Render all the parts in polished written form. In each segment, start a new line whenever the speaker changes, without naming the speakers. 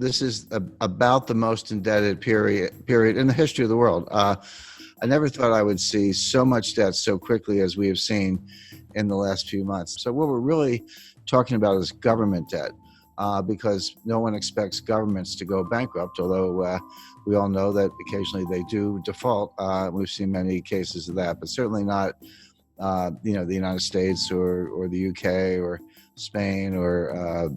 this is about the most indebted period in the history of the world. I never thought I would see so much debt so quickly as we have seen in the last few months. So what we're really talking about is government debt, because no one expects governments to go bankrupt, although we all know that occasionally they do default. We've seen many cases of that, but certainly not the United States or the UK or Spain or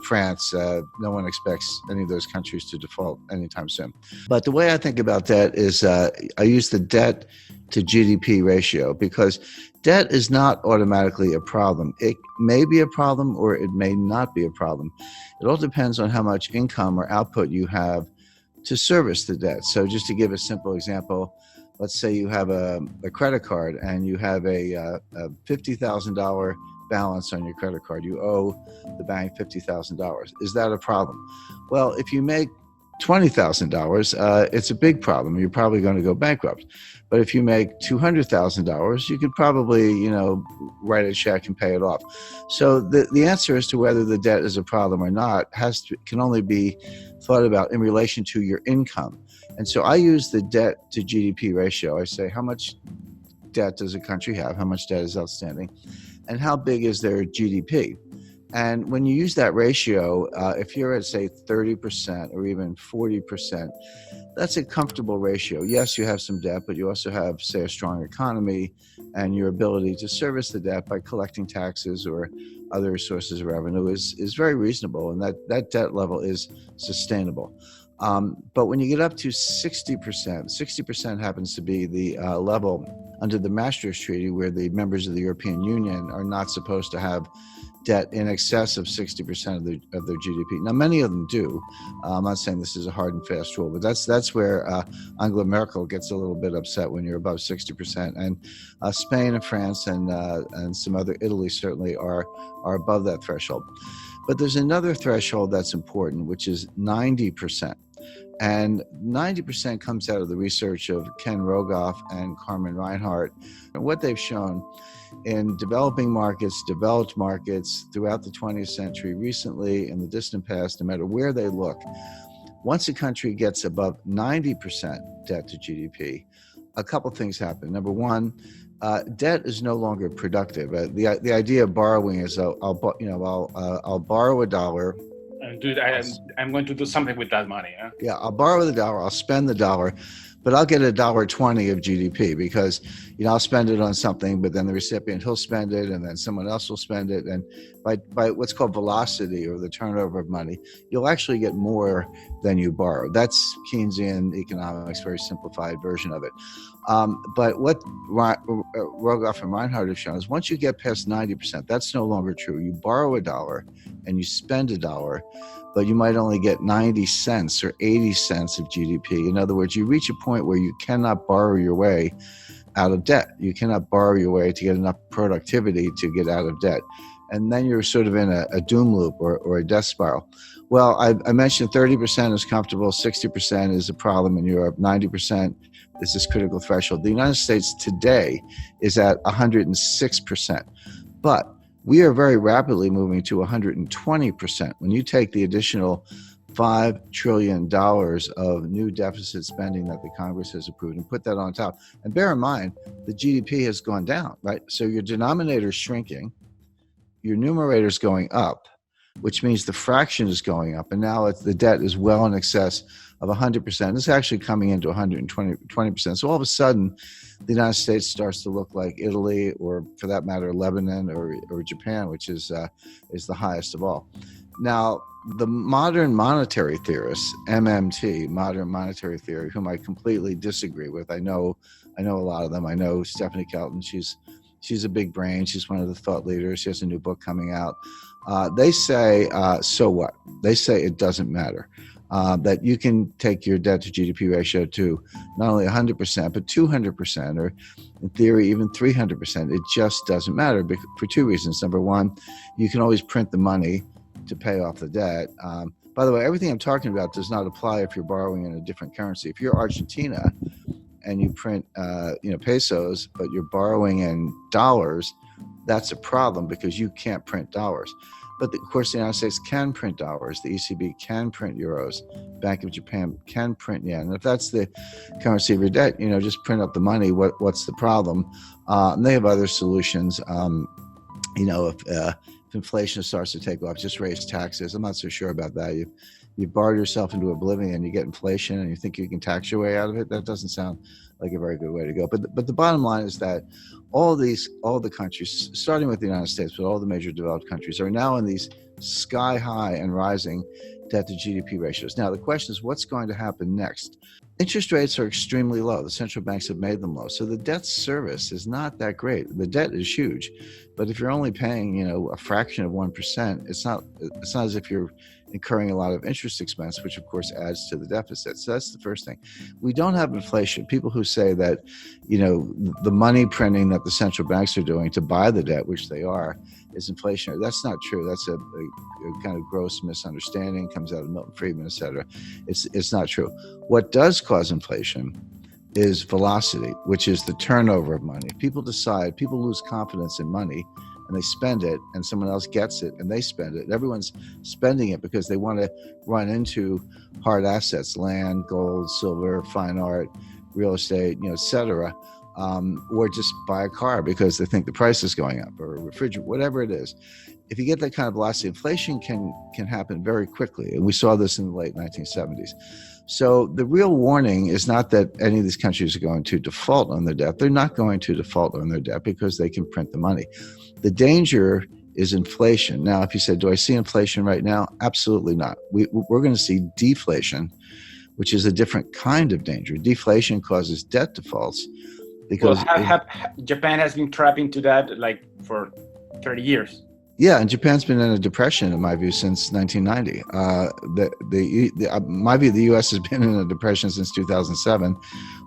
France. No one expects any of those countries to default anytime soon. But the way I think about debt is I use the debt to GDP ratio, because debt is not automatically a problem. It may be a problem or it may not be a problem. It all depends on how much income or output you have to service the debt. So just to give a simple example, let's say you have a credit card and you have a $50,000 balance on your credit card. You owe the bank $50,000. Is that a problem? Well, if you make $20,000, it's a big problem. You're probably going to go bankrupt. But if you make $200,000, you could probably, write a check and pay it off. So the answer as to whether the debt is a problem or not can only be thought about in relation to your income. And so I use the debt to GDP ratio. I say, how much debt does a country have? How much debt is outstanding? And how big is their GDP? And when you use that ratio, if you're at, say, 30% or even 40%, that's a comfortable ratio. Yes, you have some debt, but you also have, say, a strong economy and your ability to service the debt by collecting taxes or other sources of revenue is very reasonable, and that debt level is sustainable. But when you get up to 60% happens to be the level under the Maastricht Treaty, where the members of the European Union are not supposed to have debt in excess of 60% of their GDP. Now, many of them do. I'm not saying this is a hard and fast rule, but that's where Angela Merkel gets a little bit upset when you're above 60%. And Spain and France and some other, Italy certainly are above that threshold. But there's another threshold that's important, which is 90%. And 90% comes out of the research of Ken Rogoff and Carmen Reinhart. And what they've shown in developing markets, developed markets throughout the 20th century, recently, in the distant past, no matter where they look, once a country gets above 90% debt to GDP, a couple things happen. Number one, debt is no longer productive. The idea of borrowing is I'll borrow $1.
I'm going to do something with that money. Huh?
Yeah, I'll borrow the $1, I'll spend the $1, but I'll get $1.20 of GDP because, I'll spend it on something, but then the recipient, he'll spend it, and then someone else will spend it. And by what's called velocity, or the turnover of money, you'll actually get more than you borrow. That's Keynesian economics, very simplified version of it. But what Rogoff and Reinhart have shown is once you get past 90%, that's no longer true. You borrow $1 and you spend $1, but you might only get 90 cents or 80 cents of GDP. In other words, you reach a point where you cannot borrow your way out of debt. You cannot borrow your way to get enough productivity to get out of debt. And then you're sort of in a doom loop or a death spiral. Well, I mentioned 30% is comfortable, 60% is a problem in Europe, 90% is this critical threshold. The United States today is at 106%. But we are very rapidly moving to 120%. When you take the additional $5 trillion of new deficit spending that the Congress has approved and put that on top, and bear in mind, the GDP has gone down, right? So your denominator is shrinking, your numerator is going up, which means the fraction is going up, and now the debt is well in excess of 100%. It's actually coming into 120%. So all of a sudden, the United States starts to look like Italy, or for that matter, Lebanon or Japan, which is the highest of all. Now, the modern monetary theorists, MMT, modern monetary theory, whom I completely disagree with. I know a lot of them. I know Stephanie Kelton. She's a big brain. She's one of the thought leaders. She has a new book coming out. They say, so what? They say it doesn't matter. That you can take your debt to GDP ratio to not only 100%, but 200%, or in theory, even 300%. It just doesn't matter for two reasons. Number one, you can always print the money to pay off the debt. By the way, everything I'm talking about does not apply if you're borrowing in a different currency. If you're Argentina and you print pesos, but you're borrowing in dollars, that's a problem because you can't print dollars. But of course, the United States can print dollars. The ECB can print euros. Bank of Japan can print yen. And if that's the currency of your debt, just print up the money. What's the problem? And they have other solutions. If inflation starts to take off, just raise taxes. I'm not so sure about that. You've borrowed yourself into oblivion. You get inflation, and you think you can tax your way out of it. That doesn't sound like a very good way to go. But the bottom line is that all the countries, starting with the United States, but all the major developed countries, are now in these sky high and rising debt to GDP ratios. Now the question is, what's going to happen next? Interest rates are extremely low. The central banks have made them low. So the debt service is not that great. The debt is huge, but if you're only paying, a fraction of 1%, it's not as if you're incurring a lot of interest expense, which of course adds to the deficit. So that's the first thing. We don't have inflation. People who say that, the money printing that the central banks are doing to buy the debt, which they are, is inflationary. That's not true. That's a kind of gross misunderstanding, comes out of Milton Friedman, et cetera. It's not true. What does cause inflation is velocity, which is the turnover of money. People lose confidence in money, and they spend it, and someone else gets it and they spend it. Everyone's spending it because they want to run into hard assets, land, gold, silver, fine art, real estate, et cetera, or just buy a car because they think the price is going up, or a refrigerator, whatever it is. If you get that kind of velocity, inflation can happen very quickly. And we saw this in the late 1970s. So the real warning is not that any of these countries are going to default on their debt. They're not going to default on their debt because they can print the money. The danger is inflation. Now, if you said, do I see inflation right now? Absolutely not. We're going to see deflation, which is a different kind of danger. Deflation causes debt defaults because
Japan has been trapped into that for 30 years.
Yeah, and Japan's been in a depression, in my view, since 1990. My view, the U.S. has been in a depression since 2007.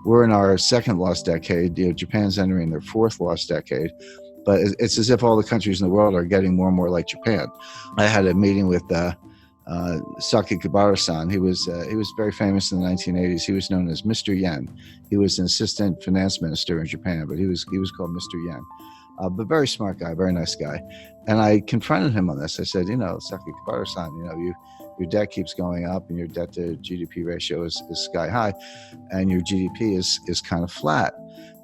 We're in our second lost decade. Japan's entering their fourth lost decade. But it's as if all the countries in the world are getting more and more like Japan. I had a meeting with Saki Kibara-san. He was very famous in the 1980s. He was known as Mr. Yen. He was an assistant finance minister in Japan, but he was called Mr. Yen. But very smart guy, very nice guy. And I confronted him on this. I said, Saki Kibara-san, your debt keeps going up and your debt to GDP ratio is sky high and your GDP is kind of flat.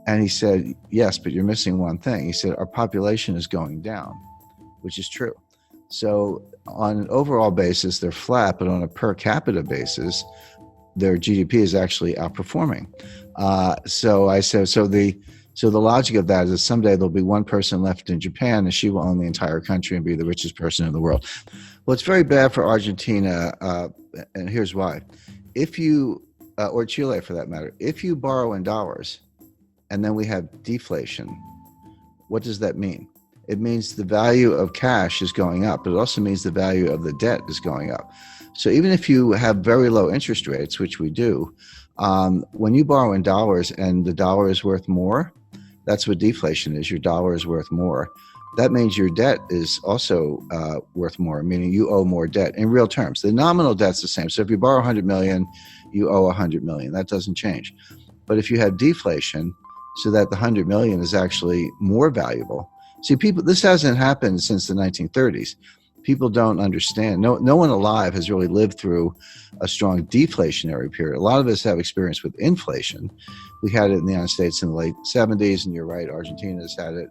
And he said, yes, but you're missing one thing. He said, our population is going down, which is true. So on an overall basis, they're flat, but on a per capita basis, their GDP is actually outperforming. So I said, so the logic of that is that someday there'll be one person left in Japan and she will own the entire country and be the richest person in the world. Well, it's very bad for Argentina, and here's why. If you, or Chile for that matter, if you borrow in dollars and then we have deflation, what does that mean? It means the value of cash is going up, but it also means the value of the debt is going up. So even if you have very low interest rates, which we do, when you borrow in dollars and the dollar is worth more, that's what deflation is. Your dollar is worth more. That means your debt is also worth more, meaning you owe more debt in real terms. The nominal debt's the same. So if you borrow 100 million, you owe 100 million. That doesn't change. But if you have deflation, so that the 100 million is actually more valuable. See, this hasn't happened since the 1930s. People don't understand. No one alive has really lived through a strong deflationary period. A lot of us have experience with inflation. We had it in the United States in the late 70s, and you're right, Argentina's had it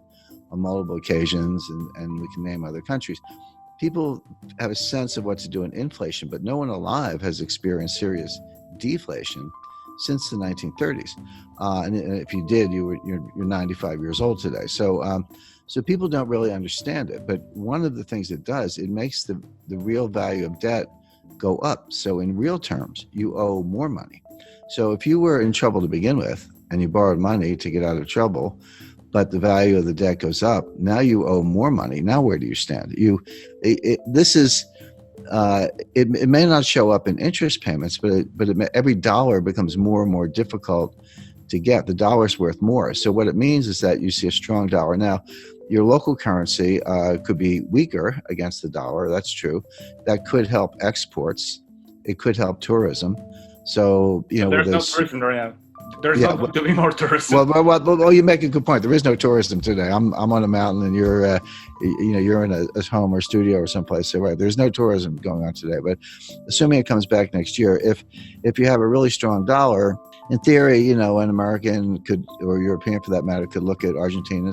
on multiple occasions, and we can name other countries. People have a sense of what to do in inflation, but no one alive has experienced serious deflation since the 1930s. And if you did, you're 95 years old today. So people don't really understand it. But one of the things it does, it makes the real value of debt go up. So in real terms, you owe more money. So if you were in trouble to begin with and you borrowed money to get out of trouble, but the value of the debt goes up, now you owe more money. Now where do you stand? It may not show up in interest payments, but every dollar becomes more and more difficult to get. The dollar's worth more. So what it means is that you see a strong dollar. Now, your local currency could be weaker against the dollar. That's true. That could help exports. It could help tourism. So,
there's no tourism right now. There's
Yeah,
not going to be more tourism.
well, you make a good point. There is no tourism today. I'm on a mountain, and you're in a home or studio or someplace. So right, there's no tourism going on today. But assuming it comes back next year, if you have a really strong dollar, in theory, an American could, or European for that matter, could look at Argentina.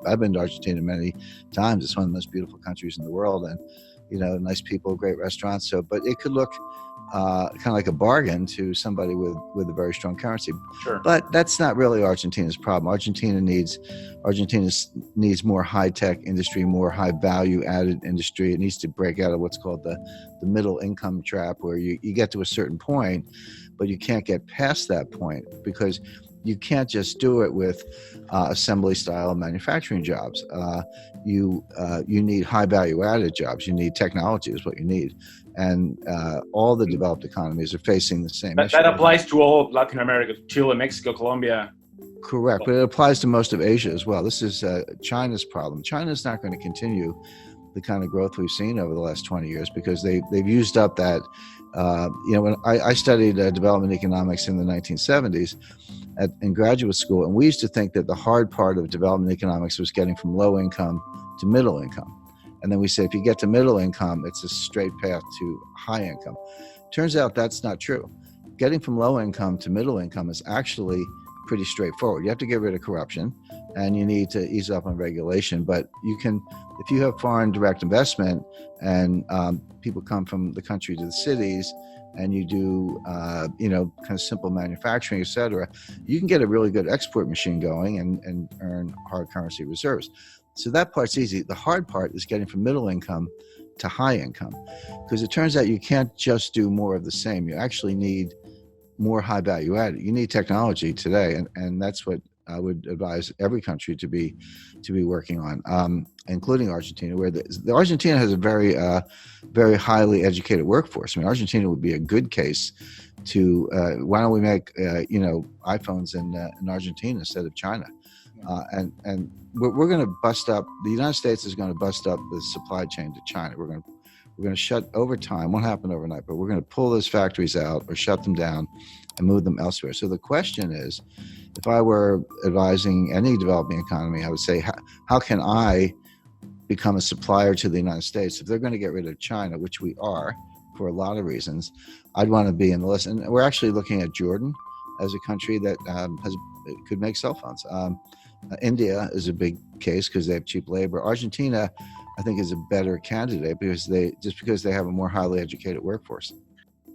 I've been to Argentina many times. It's one of the most beautiful countries in the world, and nice people, great restaurants. So, but it could look kind of like a bargain to somebody with a very strong currency.
Sure.
But that's not really Argentina's problem. Argentina needs more high-tech industry, more high-value-added industry. It needs to break out of what's called the middle income trap, where you get to a certain point, but you can't get past that point because you can't just do it with assembly style manufacturing jobs. You need high value added jobs. You need technology is what you need. And all the developed economies are facing the same issue.
That applies to all of Latin America, Chile, Mexico, Colombia.
Correct, but it applies to most of Asia as well. This is China's problem. China's not going to continue the kind of growth we've seen over the last 20 years because they've used up that. When I studied development economics in the 1970s in graduate school, and we used to think that the hard part of development economics was getting from low income to middle income. And then we say if you get to middle income, it's a straight path to high income. Turns out that's not true. Getting from low income to middle income is actually pretty straightforward. You have to get rid of corruption and you need to ease up on regulation. But you can, if you have foreign direct investment and people come from the country to the cities and you do, kind of simple manufacturing, et cetera, you can get a really good export machine going and earn hard currency reserves. So that part's easy. The hard part is getting from middle income to high income, because it turns out you can't just do more of the same. You actually need more high value added. You need technology today, and that's what I would advise every country to be working on, including Argentina, where the Argentina has a very very highly educated workforce. I mean, Argentina would be a good case to why don't we make iPhones in Argentina instead of China, and we're going to bust up. The United States is going to bust up the supply chain to China. We're going to shut over time. Won't happen overnight, but we're going to pull those factories out or shut them down and move them elsewhere. So the question is, if I were advising any developing economy, I would say, how can I become a supplier to the United States? If they're going to get rid of China, which we are for a lot of reasons, I'd want to be in the list. And we're actually looking at Jordan as a country that could make cell phones. India is a big case because they have cheap labor. Argentina, I think, is a better candidate because they have a more highly educated workforce.